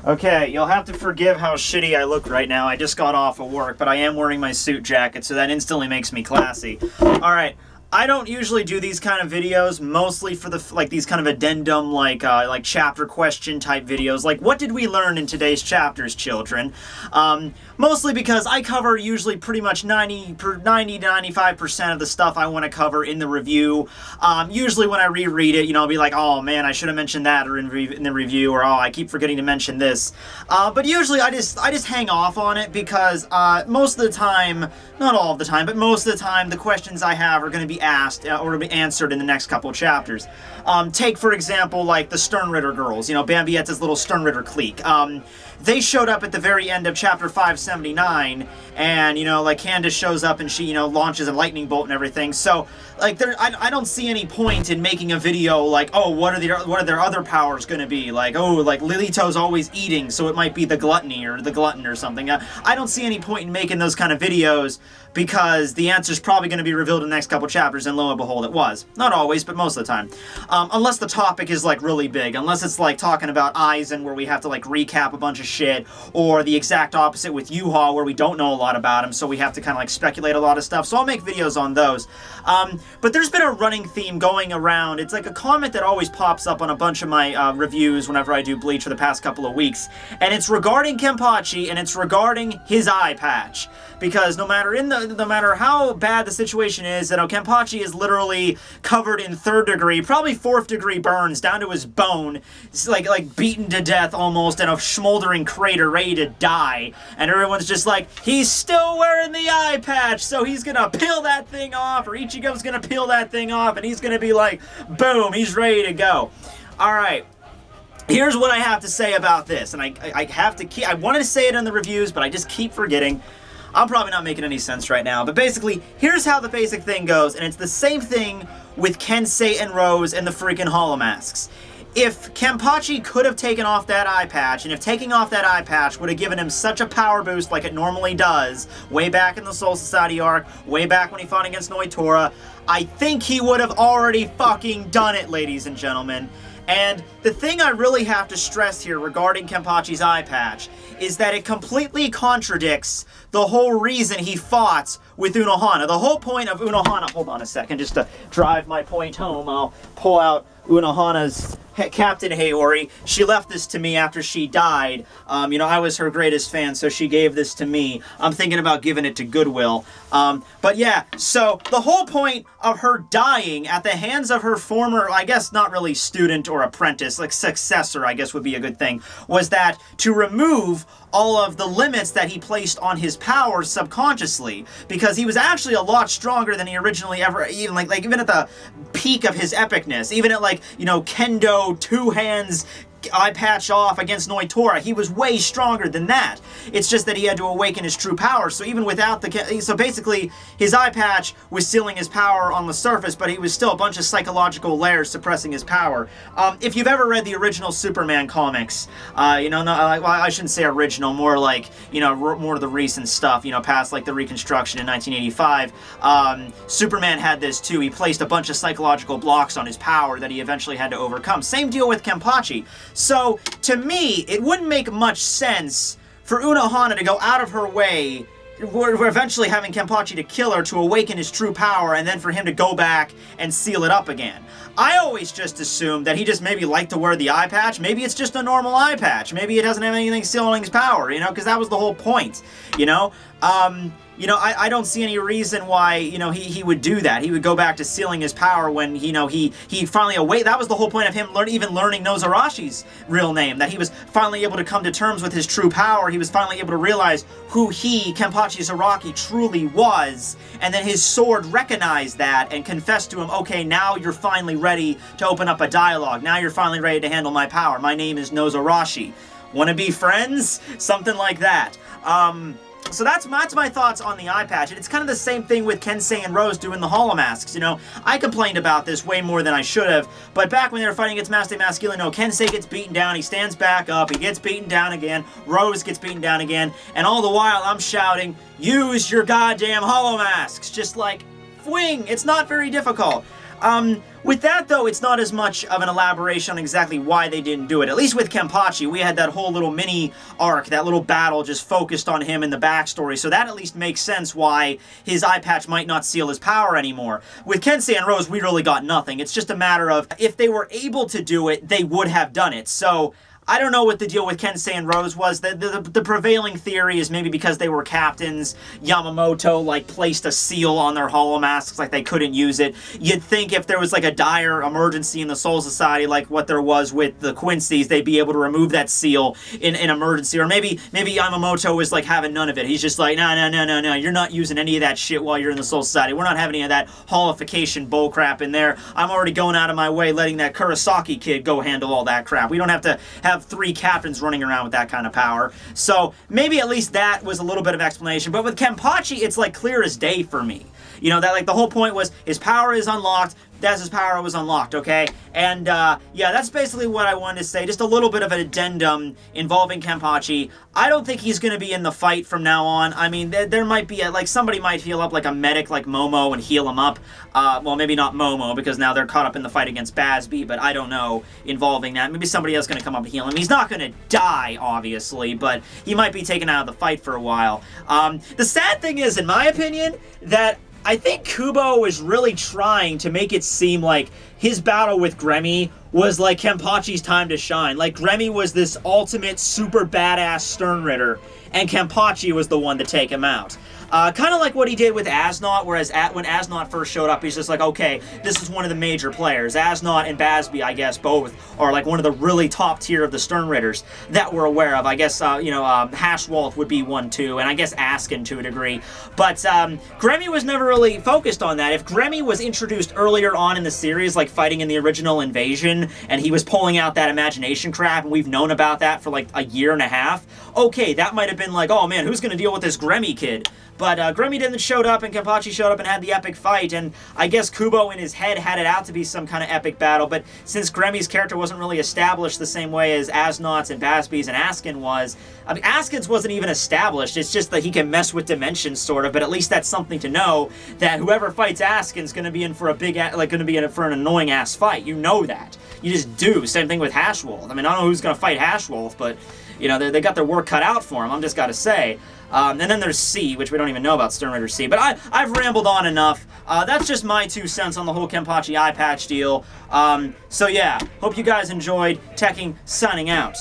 Okay, you'll have to forgive how shitty I look right now. I just got off of work, but I am wearing my suit jacket, so that instantly makes me classy. Alright, I don't usually do these kind of videos, mostly for these kind of addendum, like chapter question type videos. Like, what did we learn in today's chapters, children? Mostly because I cover usually pretty much 90 to 95% of the stuff I want to cover in the review. Usually when I reread it, I'll be like, oh man, I should have mentioned that or in the review, or oh, I keep forgetting to mention this. But usually I just hang off on it because most of the time, not all of the time, but most of the time, the questions I have are going to be asked or to be answered in the next couple of chapters. Take, for example, like the Sternritter girls, Bambietta's little Sternritter clique. They showed up at the very end of chapter 579, and, like, Candace shows up and she, launches a lightning bolt and everything. So, like, I don't see any point in making a video like, oh, what are their other powers going to be? Like, oh, like, Lilito's always eating, so it might be the gluttony or the glutton or something. I don't see any point in making those kind of videos because the answer's probably going to be revealed in the next couple chapters, and lo and behold, it was. Not always, but most of the time. Unless the topic is, like, really big. Unless it's, like, talking about Aizen, where we have to, like, recap a bunch of shit, or the exact opposite with Yuha, where we don't know a lot about him, so we have to kind of, like, speculate a lot of stuff. So I'll make videos on those. But there's been a running theme going around. It's like a comment that always pops up on a bunch of my reviews whenever I do Bleach for the past couple of weeks. And it's regarding Kenpachi, and it's regarding his eye patch. Because no matter how bad the situation is, Kenpachi is literally covered in 3rd degree, probably 4th degree burns down to his bone. It's like beaten to death almost in a smoldering crater, ready to die. And everyone's just like, he's still wearing the eye patch, so he's gonna peel that thing off, or Ichigo's gonna peel that thing off, and he's gonna be like, boom, he's ready to go. Alright. Here's what I have to say about this, and I wanted to say it in the reviews, but I just keep forgetting. I'm probably not making any sense right now, but basically, here's how the basic thing goes, and it's the same thing with Kensei and Rose and the freaking holomasks. If Kenpachi could have taken off that eye patch, and if taking off that eye patch would have given him such a power boost like it normally does, way back in the Soul Society arc, way back when he fought against Noitora, I think he would have already fucking done it, ladies and gentlemen. And the thing I really have to stress here regarding Kenpachi's eye patch is that it completely contradicts the whole reason he fought with Unohana. The whole point of Unohana... Hold on a second, just to drive my point home, I'll pull out Unohana's Captain Haori. She left this to me after she died. I was her greatest fan, so she gave this to me. I'm thinking about giving it to Goodwill. But yeah, so the whole point of her dying at the hands of her former, I guess not really student or apprentice, like successor, I guess would be a good thing, was that to remove all of the limits that he placed on his powers subconsciously, because he was actually a lot stronger than he originally ever, even even at the peak of his epicness, even at Kendo, 2 hands, eye patch off against Noitora, he was way stronger than that. It's just that he had to awaken his true power. So even without so basically his eye patch was sealing his power on the surface, but he was still a bunch of psychological layers suppressing his power. If you've ever read the original Superman comics, I shouldn't say original, more like, more of the recent stuff, past like the Reconstruction in 1985, Superman had this too. He placed a bunch of psychological blocks on his power that he eventually had to overcome. Same deal with Kenpachi. So, to me, it wouldn't make much sense for Unohana to go out of her way, we're eventually having Kenpachi to kill her to awaken his true power, and then for him to go back and seal it up again. I always just assumed that he just maybe liked to wear the eye patch. Maybe it's just a normal eye patch. Maybe it doesn't have anything sealing his power, because that was the whole point, I don't see any reason why, he would do that. He would go back to sealing his power when, he finally awakened. That was the whole point of him even learning Nozarashi's real name, that he was finally able to come to terms with his true power. He was finally able to realize who he, Kenpachi Zaraki, truly was, and then his sword recognized that and confessed to him, okay, now you're finally ready to open up a dialogue. Now you're finally ready to handle my power. My name is Nozarashi. Wanna be friends? Something like that. So that's my thoughts on the eye patch. And it's kind of the same thing with Kensei and Rose doing the holomasks, I complained about this way more than I should have, but back when they were fighting against Master Masculino, Kensei gets beaten down, he stands back up, he gets beaten down again, Rose gets beaten down again, and all the while I'm shouting, use your goddamn holomasks! Just like, fwing! It's not very difficult. With that, though, it's not as much of an elaboration on exactly why they didn't do it. At least with Kenpachi, we had that whole little mini arc, that little battle just focused on him in the backstory, so that at least makes sense why his eye patch might not seal his power anymore. With Kensei and Rose, we really got nothing. It's just a matter of, if they were able to do it, they would have done it. So I don't know what the deal with Kensei and Rose was. The prevailing theory is maybe because they were captains, Yamamoto, like, placed a seal on their hollow masks, like they couldn't use it. You'd think if there was, like, a dire emergency in the Soul Society, like what there was with the Quincy's, they'd be able to remove that seal in emergency. Or maybe Yamamoto was, like, having none of it. He's just like, no, you're not using any of that shit while you're in the Soul Society. We're not having any of that holification bullcrap in there. I'm already going out of my way letting that Kurosaki kid go handle all that crap. We don't have to have 3 captains running around with that kind of power. So maybe at least that was a little bit of explanation. But with Kenpachi, it's like clear as day for me. You know, that like the whole point was his power is unlocked. Daz's power was unlocked, okay? And, yeah, that's basically what I wanted to say. Just a little bit of an addendum involving Kenpachi. I don't think he's going to be in the fight from now on. I mean, there might be, like, somebody might heal up, like, a medic like Momo and heal him up. Well, maybe not Momo, because now they're caught up in the fight against Basby, but I don't know involving that. Maybe somebody else is going to come up and heal him. He's not going to die, obviously, but he might be taken out of the fight for a while. The sad thing is, in my opinion, that I think Kubo was really trying to make it seem like his battle with Gremmy was like Kenpachi's time to shine. Like, Gremmy was this ultimate super badass Stern Ritter, and Kenpachi was the one to take him out. Kind of like what he did with Asnot, whereas when Asnot first showed up, he's just like, okay, this is one of the major players. Asnot and Basby, I guess, both are like one of the really top tier of the Stern Ritters that we're aware of. I guess, Hashwalt would be one too, and I guess Askin to a degree. But Gremmy was never really focused on that. If Gremmy was introduced earlier on in the series, like fighting in the original Invasion, and he was pulling out that imagination crap, and we've known about that for like a year and a half, okay, that might have been like, oh man, who's going to deal with this Gremmy kid? But Gremmy didn't show up, and Kenpachi showed up and had the epic fight, and I guess Kubo in his head had it out to be some kind of epic battle, but since Gremmy's character wasn't really established the same way as Asnot's and Basby's and Askin was, I mean, Askin's wasn't even established, it's just that he can mess with dimensions, sort of, but at least that's something to know, that whoever fights Askin's gonna be in for an annoying-ass fight. You know that. You just do. Same thing with Hashwolf. I mean, I don't know who's gonna fight Hashwolf, but, you know, they got their work cut out for him, I'm just gotta say. And then there's C, which we don't even know about Stern Ritter C. But I've rambled on enough. That's just my 2 cents on the whole Kenpachi eye patch deal. So yeah, hope you guys enjoyed. Tekking signing out.